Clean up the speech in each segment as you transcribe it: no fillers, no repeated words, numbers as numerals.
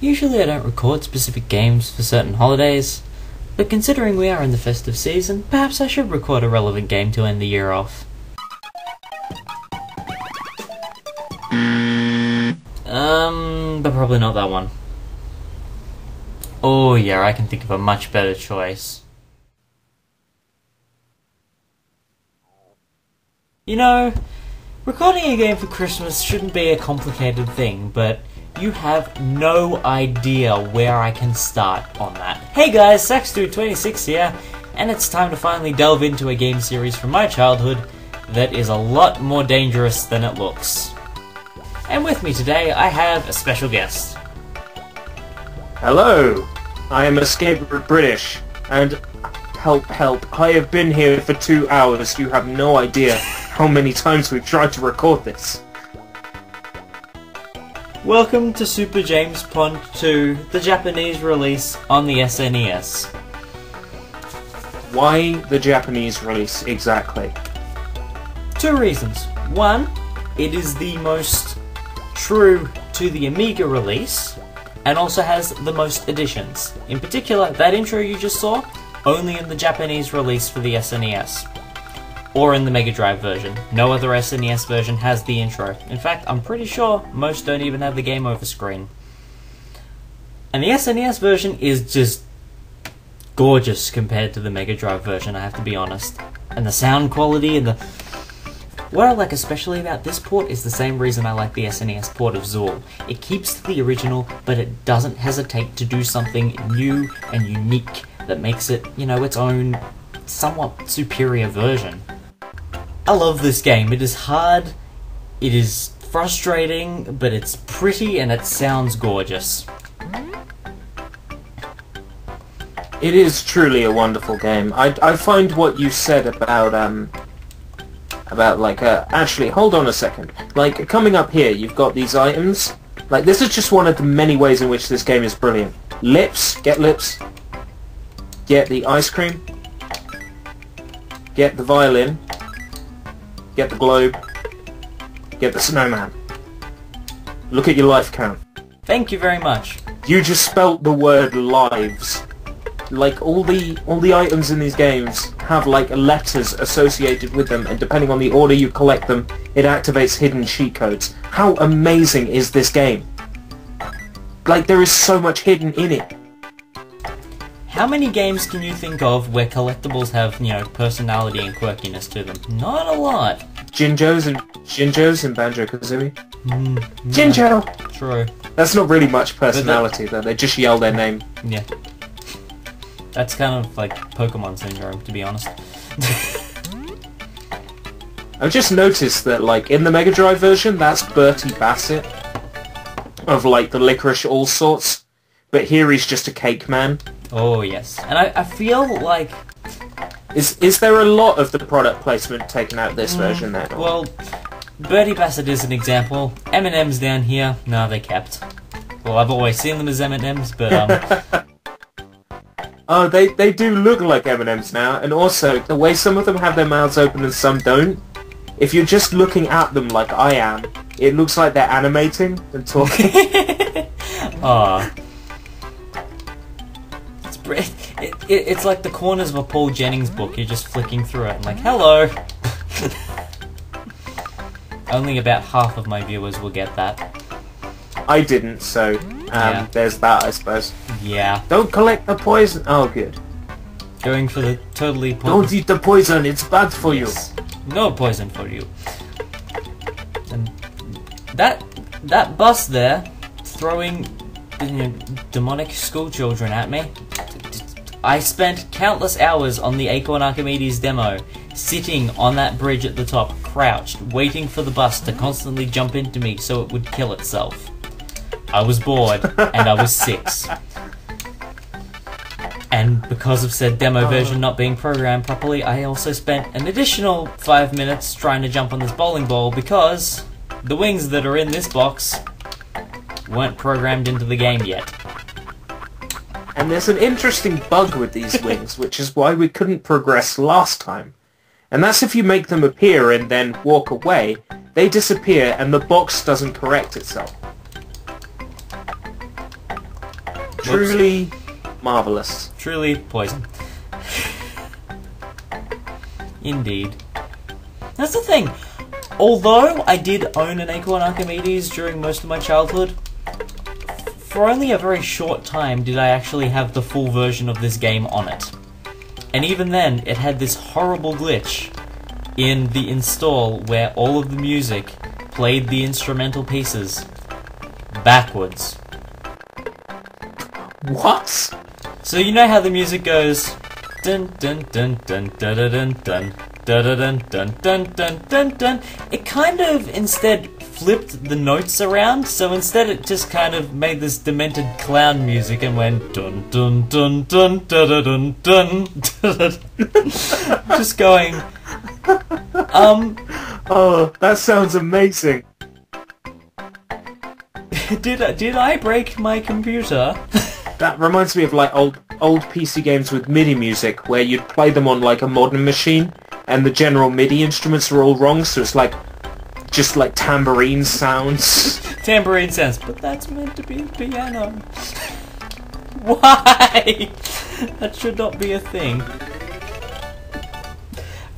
Usually I don't record specific games for certain holidays, but considering we are in the festive season, perhaps I should record a relevant game to end the year off. But probably not that one. Oh yeah, I can think of a much better choice. You know, recording a game for Christmas shouldn't be a complicated thing, but you have no idea where I can start on that. Hey guys, Saxdude26 here, and it's time to finally delve into a game series from my childhood that is a lot more dangerous than it looks. And with me today, I have a special guest. Hello, I am EscapeRouteBritish, and help, I have been here for 2 hours. You have no idea how many times we've tried to record this. Welcome to Super James Pond 2, the Japanese release on the SNES. Why the Japanese release, exactly? 2 reasons. One, it is the most true to the Amiga release, and also has the most additions. In particular, that intro you just saw, only in the Japanese release for the SNES. Or in the Mega Drive version. No other SNES version has the intro. In fact, I'm pretty sure most don't even have the game over screen. And the SNES version is just gorgeous compared to the Mega Drive version, I have to be honest. And the sound quality and the... What I like especially about this port is the same reason I like the SNES port of Zool. It keeps to the original, but it doesn't hesitate to do something new and unique that makes it, you know, its own somewhat superior version. I love this game. It is hard, it is frustrating, but it's pretty and it sounds gorgeous. It is truly a wonderful game. I find what you said about actually, hold on a second. Like, coming up here, you've got these items. Like, this is just one of the many ways in which this game is brilliant. Lips, get the ice cream, get the violin, get the globe, get the snowman. Look at your life count. Thank you very much. You just spelt the word lives. Like, all the items in these games have, like, letters associated with them, and depending on the order you collect them, it activates hidden cheat codes. How amazing is this game? Like, there is so much hidden in it. How many games can you think of where collectibles have, you know, personality and quirkiness to them? Not a lot. Jinjos and Banjo-Kazooie. No. Jinjo! True. That's not really much personality, though. They just yell their name. Yeah. That's kind of like Pokemon syndrome, to be honest. I've just noticed that, like, in the Mega Drive version, that's Bertie Bassett of, like, the Licorice All Sorts, but here he's just a cake man. Oh, yes. And I feel like... Is there a lot of the product placement taken out of this version, then? Well, Bertie Bassett is an example. M&M's down here, no, they kept. Well, I've always seen them as M&M's, but, Oh, they do look like M&Ms now, and also, the way some of them have their mouths open and some don't, if you're just looking at them like I am, it looks like they're animating and talking. Aw. It's like the corners of a Paul Jennings book, you're just flicking through it and like, hello! Only about half of my viewers will get that. I didn't, so Yeah. there's that, I suppose. Yeah. Don't collect the poison. Oh, good. Going for the totally Don't eat the poison, it's bad for you. No poison for you. And that bus there, throwing, you know, demonic schoolchildren at me. I spent countless hours on the Acorn Archimedes demo, sitting on that bridge at the top, crouched, waiting for the bus to constantly jump into me so it would kill itself. I was bored, and I was 6. And because of said demo version not being programmed properly, I also spent an additional 5 minutes trying to jump on this bowling ball because the wings that are in this box weren't programmed into the game yet. And there's an interesting bug with these wings, which is why we couldn't progress last time. And that's if you make them appear and then walk away, they disappear and the box doesn't correct itself. Truly marvellous. Truly poison. Indeed. That's the thing. Although I did own an Acorn Archimedes during most of my childhood, for only a very short time did I actually have the full version of this game on it. And even then, it had this horrible glitch in the install where all of the music played the instrumental pieces backwards. What? So you know how the music goes dun dun dun dun dun dun dun dun dun dun dun dun dun. It kind of instead flipped the notes around, so instead it just kind of made this demented clown music and went dun dun dun dun dun dun dun dun. Just going Oh, that sounds amazing. Did I break my computer? That reminds me of like old PC games with MIDI music, where you'd play them on like a modern machine, and the general MIDI instruments were all wrong, so it's like just like tambourine sounds. Tambourine sounds, but that's meant to be piano. Why? That should not be a thing.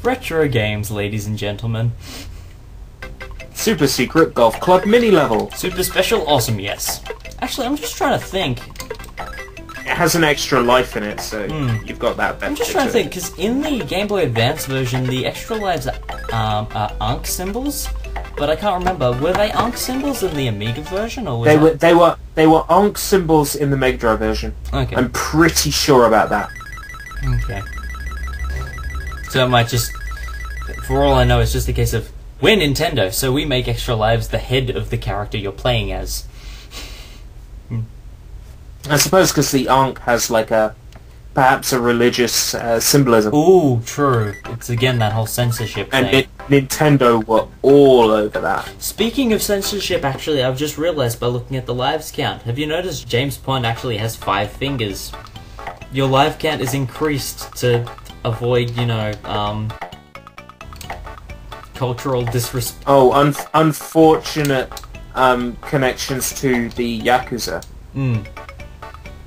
Retro games, ladies and gentlemen. Super secret golf club mini level. Super special, awesome, yes. Actually, I'm just trying to think. It has an extra life in it, so you've got that benefit. I'm just trying to think, because in the Game Boy Advance version, the extra lives are Ankh symbols, but I can't remember. Were they Ankh symbols in the Amiga version, or was they were Ankh symbols in the Mega Drive version. Okay. I'm pretty sure about that. Okay. So it might just, for all I know, it's just a case of, we're Nintendo, so we make extra lives the head of the character you're playing as. I suppose because the Ankh has like perhaps a religious symbolism. Ooh, true. It's again that whole censorship thing. And Nintendo were all over that. Speaking of censorship, actually, I've just realised by looking at the lives count. Have you noticed James Pond actually has 5 fingers? Your live count is increased to avoid, you know, cultural disrespect. Oh, unfortunate connections to the Yakuza.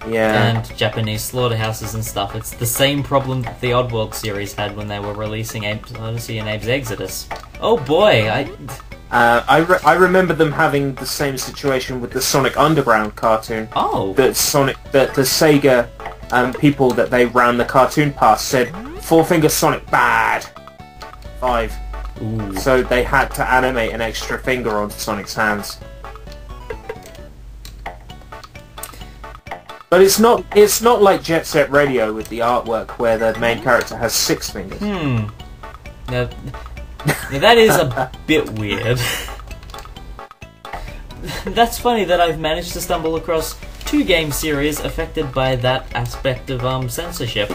Yeah. And Japanese slaughterhouses and stuff. It's the same problem that the Oddworld series had when they were releasing Abe's Odyssey and Abe's Exodus. Oh boy, I remember them having the same situation with the Sonic Underground cartoon. Oh. The Sega people that they ran the cartoon past said, 4-finger Sonic bad. 5. Ooh. So they had to animate an extra finger on Sonic's hands. But it's not like Jet Set Radio with the artwork where the main character has 6 fingers. Now that is a bit weird. That's funny that I've managed to stumble across 2 game series affected by that aspect of censorship.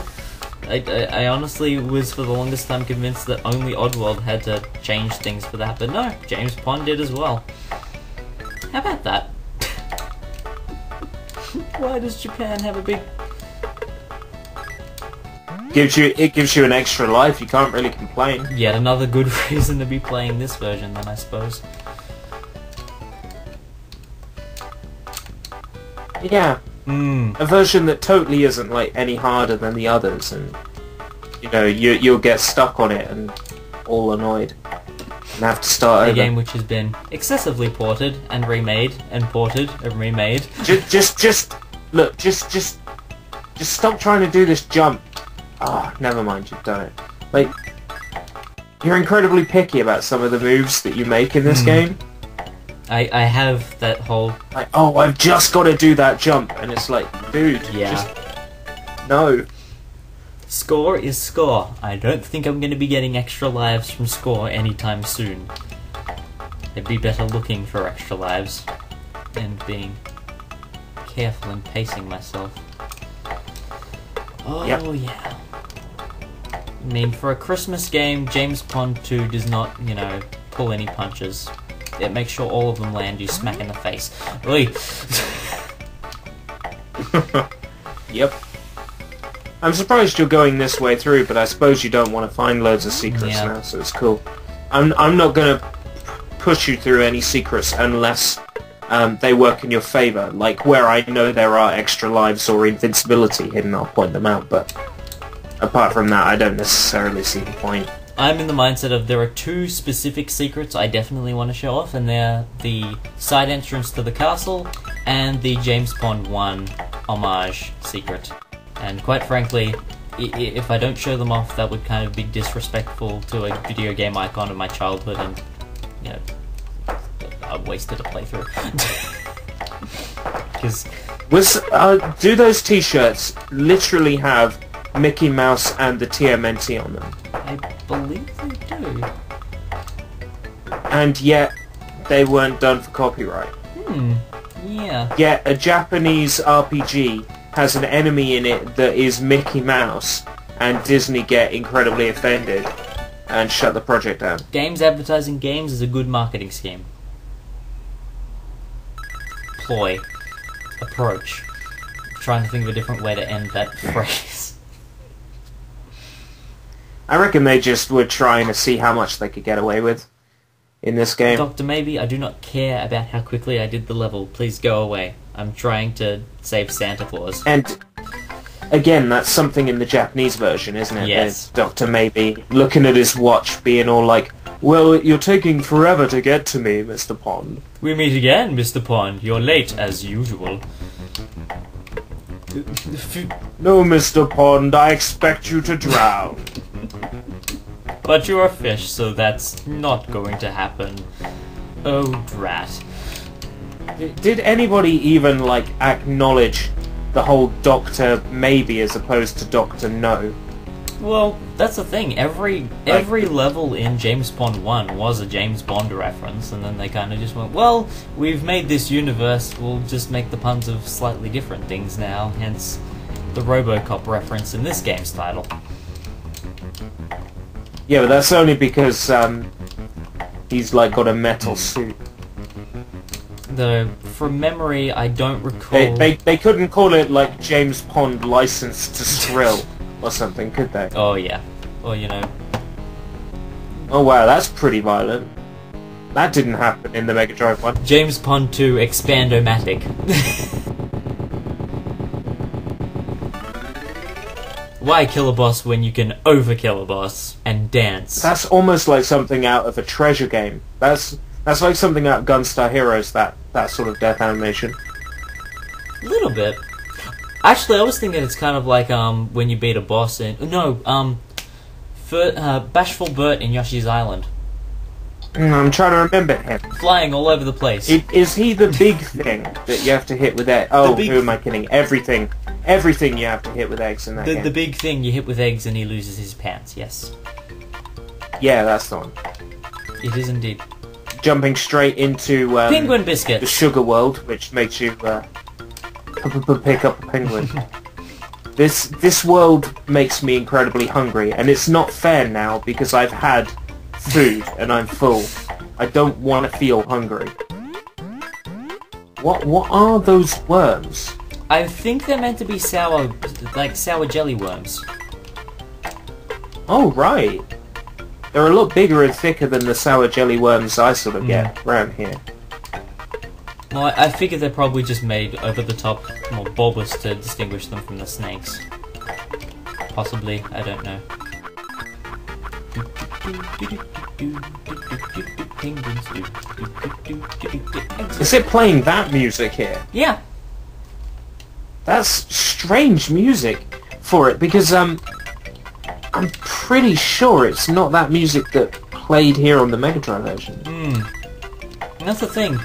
I honestly was for the longest time convinced that only Oddworld had to change things for that, but no, James Pond did as well. How about that? Why does Japan have a big... It gives you an extra life, you can't really complain. Yet another good reason to be playing this version then, I suppose. Yeah. A version that totally isn't like any harder than the others, and you know, you'll get stuck on it and all annoyed and have to start over. A game which has been excessively ported and remade and ported and remade. Just stop trying to do this jump. Ah, never mind, you've done it. Like, you're incredibly picky about some of the moves that you make in this game. I have that whole... Like, oh, I've just got to do that jump, and it's like, dude, just... No. Score is score. I don't think I'm going to be getting extra lives from score anytime soon. I'd be better looking for extra lives and being careful in pacing myself. Oh, yeah. I mean, for a Christmas game, James Pond 2 does not, you know, pull any punches. It makes sure all of them land you smack in the face. Oi! Yep. I'm surprised you're going this way through, but I suppose you don't want to find loads of secrets now, so it's cool. I'm not going to push you through any secrets unless they work in your favour. Like where I know there are extra lives or invincibility hidden, I'll point them out, but apart from that, I don't necessarily see the point. I'm in the mindset of there are two specific secrets I definitely want to show off, and they're the side entrance to the castle and the James Bond 1 homage secret. And quite frankly, if I don't show them off, that would kind of be disrespectful to a video game icon of my childhood, and, you know, I wasted a playthrough. Because do those t-shirts literally have Mickey Mouse and the TMNT on them? I believe they do. And yet, they weren't done for copyright. Yeah. Yet, a Japanese RPG has an enemy in it that is Mickey Mouse, and Disney get incredibly offended and shut the project down. Games advertising games is a good marketing scheme. Ploy. Approach. Trying to think of a different way to end that phrase. I reckon they just were trying to see how much they could get away with in this game. Dr. Maybe, I do not care about how quickly I did the level. Please go away. I'm trying to save Santa Claus. And again, that's something in the Japanese version, isn't it? Yes. There's Dr. Maybe looking at his watch, being all like, "Well, you're taking forever to get to me, Mr. Pond." We meet again, Mr. Pond. You're late, as usual. No, Mr. Pond, I expect you to drown. But you're a fish, so that's not going to happen. Oh, drat. Did anybody even, like, acknowledge the whole Doctor Maybe as opposed to Doctor No? Well, that's the thing. Every level in James Bond 1 was a James Bond reference, and then they kind of just went, well, we've made this universe, we'll just make the puns of slightly different things now, hence the RoboCop reference in this game's title. Yeah, but that's only because he's like got a metal suit. Though, from memory, I don't recall... They couldn't call it like James Pond Licensed to Skrill or something, could they? Oh yeah. Or, you know... Oh wow, that's pretty violent. That didn't happen in the Mega Drive one. James Pond 2 Expandomatic. Why kill a boss when you can overkill a boss and dance? That's almost like something out of a treasure game. That's like something out of Gunstar Heroes, that sort of death animation. A little bit. Actually, I was thinking it's kind of like when you beat a boss in... No, Bashful Bert in Yoshi's Island. I'm trying to remember him. Flying all over the place. Is he the big thing that you have to hit with eggs? Oh, who am I kidding? Everything you have to hit with eggs in that game. The big thing, you hit with eggs and he loses his pants, yes. Yeah, that's the one. It is indeed. Jumping straight into Penguin biscuits. the sugar world, which makes you pick up a penguin. This world makes me incredibly hungry, and it's not fair now because I've had food and I'm full. I don't want to feel hungry. What are those worms? I think they're meant to be sour jelly worms. Oh right. They're a lot bigger and thicker than the sour jelly worms I sort of get around here. Well, I figure they're probably just made over the top, more bulbous to distinguish them from the snakes. Possibly, I don't know. Is it playing that music here? Yeah. That's strange music for it, because I'm pretty sure it's not that music that played here on the Mega Drive version. That's the thing.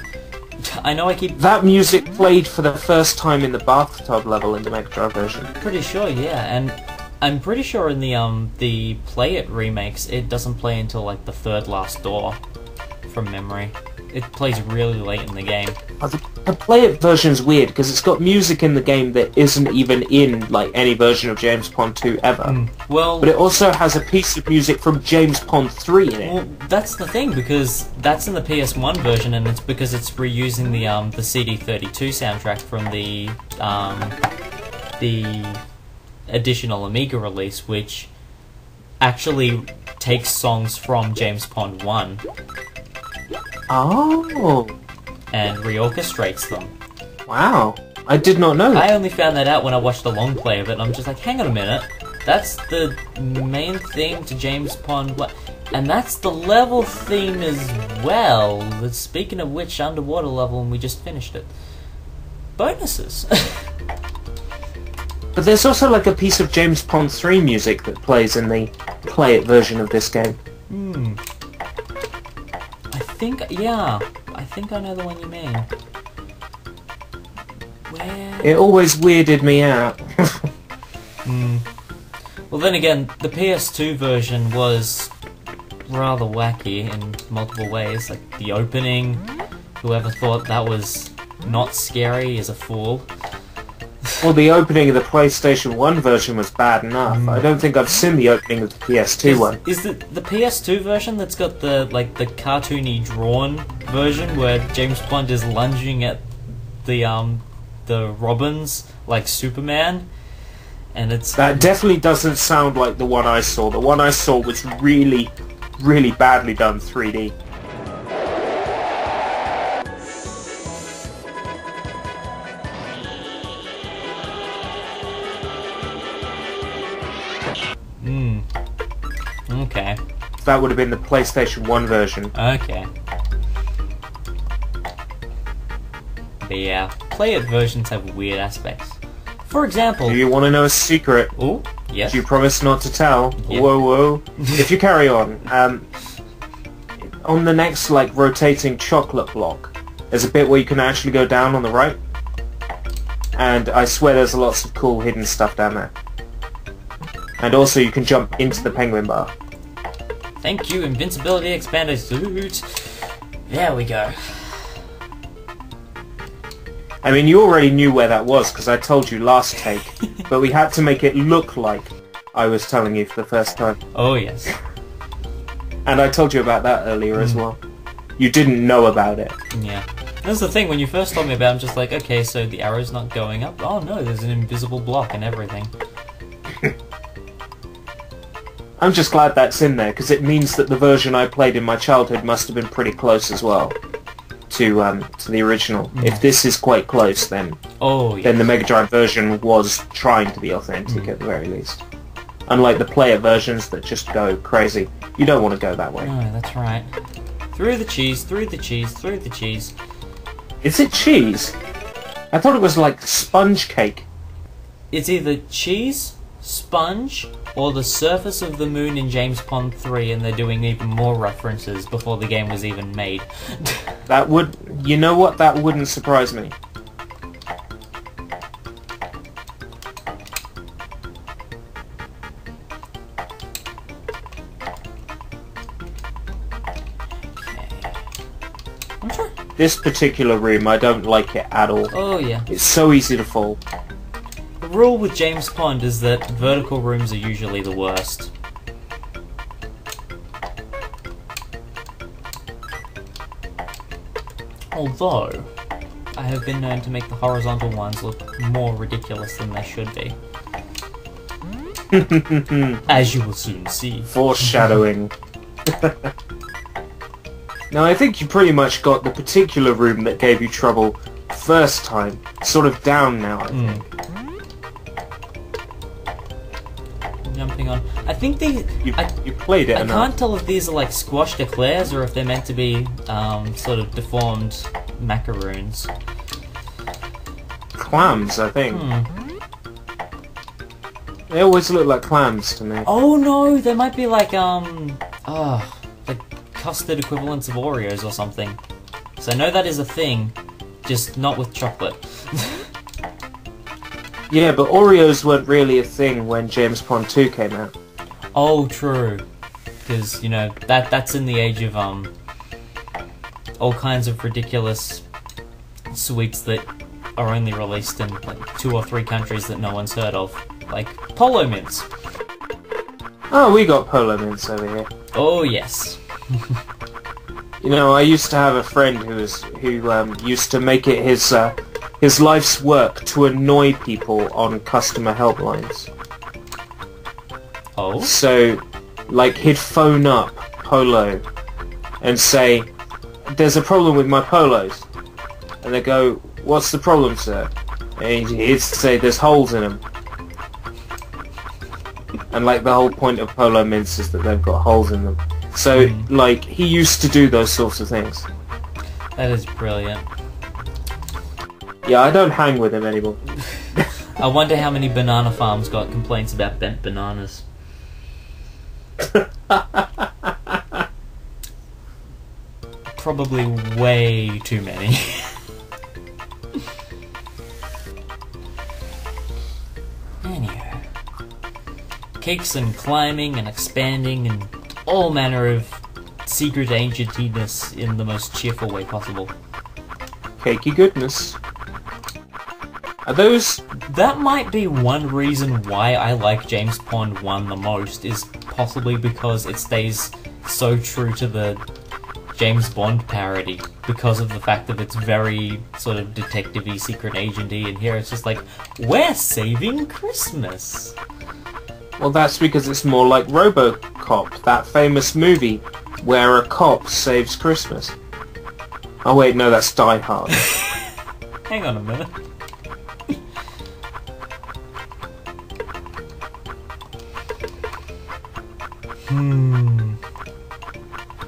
I know I keep... That music played for the first time in the bathtub level in the Mega Drive version. Pretty sure, yeah, and I'm pretty sure in the Play It remakes, it doesn't play until like the third last door, from memory. It plays really late in the game. The Play It version's weird because it's got music in the game that isn't even in like any version of James Pond 2 ever. Well, but it also has a piece of music from James Pond 3 in it. Well, that's the thing, because that's in the PS1 version, and it's because it's reusing the CD32 soundtrack from the additional Amiga release, which actually takes songs from James Pond 1. Oh. and reorchestrates them. Wow, I did not know that. I only found that out when I watched a long play of it, and I'm just like, hang on a minute, that's the main theme to James Pond, and that's the level theme as well. Speaking of which, underwater level, and we just finished it. Bonuses. But there's also like a piece of James Pond 3 music that plays in the Play It version of this game. I think I know the one you mean. Where? It always weirded me out. Well, then again, the PS2 version was rather wacky in multiple ways. Like the opening, whoever thought that was not scary is a fool. Well, the opening of the PlayStation 1 version was bad enough. I don't think I've seen the opening of the PS2 one. Is the PS2 version that's got the cartoony drawn version where James Bond is lunging at the Robins like Superman, and it's That definitely doesn't sound like the one I saw. The one I saw was really, really badly done 3D. Okay. That would have been the PlayStation 1 version. Okay. But yeah, Play It versions have weird aspects. For example... Do you want to know a secret? Oh, yes. Do you promise not to tell? Yeah. Whoa, whoa. If you carry on, on the next, like, rotating chocolate block, there's a bit where you can actually go down on the right. And I swear there's lots of cool hidden stuff down there. And also you can jump into the penguin bar. Thank you, invincibility expander suit. There we go. I mean, you already knew where that was because I told you last take, but we had to make it look like I was telling you for the first time. Oh yes. And I told you about that earlier as well. You didn't know about it. Yeah. That's the thing, when you first told me about it, I'm just like, okay, so the arrow's not going up? Oh no, there's an invisible block and everything. I'm just glad that's in there, because it means that the version I played in my childhood must have been pretty close as well to the original. If this is quite close, then then the Mega Drive version was trying to be authentic at the very least. Unlike the player versions that just go crazy. You don't want to go that way. Oh, that's right. Through the cheese, through the cheese, through the cheese. Is it cheese? I thought it was like sponge cake. It's either cheese, sponge, or the surface of the moon in James Pond 3, and they're doing even more references before the game was even made. That would... You know what? That wouldn't surprise me. I'm sure. This particular room, I don't like it at all. Oh yeah. It's so easy to fall. The rule with James Pond is that vertical rooms are usually the worst. Although, I have been known to make the horizontal ones look more ridiculous than they should be. As you will soon see. Foreshadowing. Now I think you pretty much got the particular room that gave you trouble first time sort of down now, I think. Jumping on. I think these... You played it I enough. can't tell if these are like squashed eclairs or if they're meant to be sort of deformed macaroons. Clams, I think. They always look like clams to me. Oh no, they might be like like custard equivalents of Oreos or something. So I know that is a thing, just not with chocolate. Yeah, but Oreos weren't really a thing when James Pond 2 came out. Oh, true. Because, you know, that's in the age of all kinds of ridiculous sweets that are only released in like 2 or 3 countries that no one's heard of. Like Polo Mints. Oh, we got Polo Mints over here. Oh yes. You know, I used to have a friend who used to make it his life's work to annoy people on customer helplines. Oh? So, like, he'd phone up Polo and say, "There's a problem with my polos." And they go, "What's the problem, sir?" And he'd say, "There's holes in them." And like the whole point of polo mints is that they've got holes in them. So like he used to do those sorts of things. That is brilliant. Yeah, I don't hang with him anymore. I wonder how many banana farms got complaints about bent bananas. Probably way too many. Anyhow. Cakes and climbing and expanding and all manner of secret ancientness in the most cheerful way possible. Cakey goodness. Are those... That might be one reason why I like James Bond 1 the most, is possibly because it stays so true to the James Bond parody, because of the fact that it's very sort of detective-y, secret agent-y, and here it's just like, we're saving Christmas! Well, that's because it's more like RoboCop, that famous movie where a cop saves Christmas. Oh wait, no, that's Die Hard. Hang on a minute.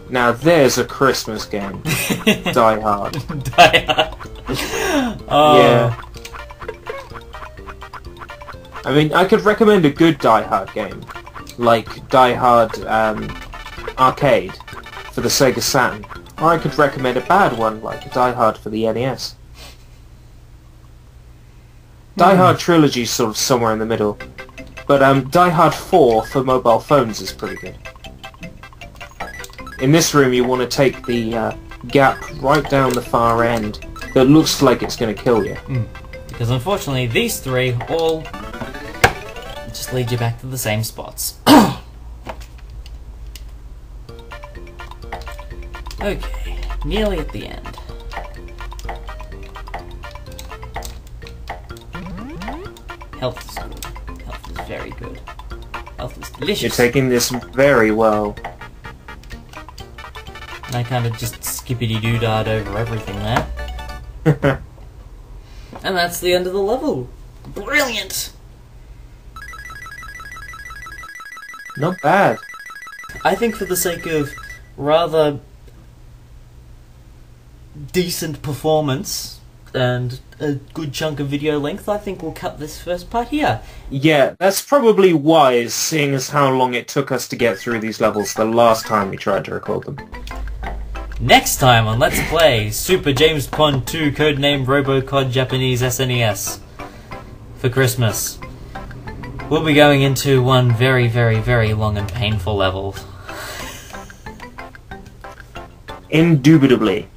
Now there's a Christmas game. Die Hard. Die Hard. Oh. Yeah. I mean, I could recommend a good Die Hard game, like Die Hard Arcade for the Sega Saturn, or I could recommend a bad one, like Die Hard for the NES. Die Hard Trilogy is sort of somewhere in the middle, but Die Hard 4 for mobile phones is pretty good. In this room you want to take the gap right down the far end that looks like it's going to kill you. Because unfortunately these three all just lead you back to the same spots. Okay, nearly at the end. Health is good. Health is very good. Health is delicious. You're taking this very well. And I kind of just skippity-doo-dah'd over everything there. And that's the end of the level. Brilliant! Not bad. I think for the sake of rather decent performance and a good chunk of video length, I think we'll cut this first part here. Yeah, that's probably wise, seeing as how long it took us to get through these levels the last time we tried to record them. Next time on Let's Play Super James Bond 2 Codename ROBOCOD Japanese SNES for Christmas, we'll be going into one very, very, very long and painful level. Indubitably.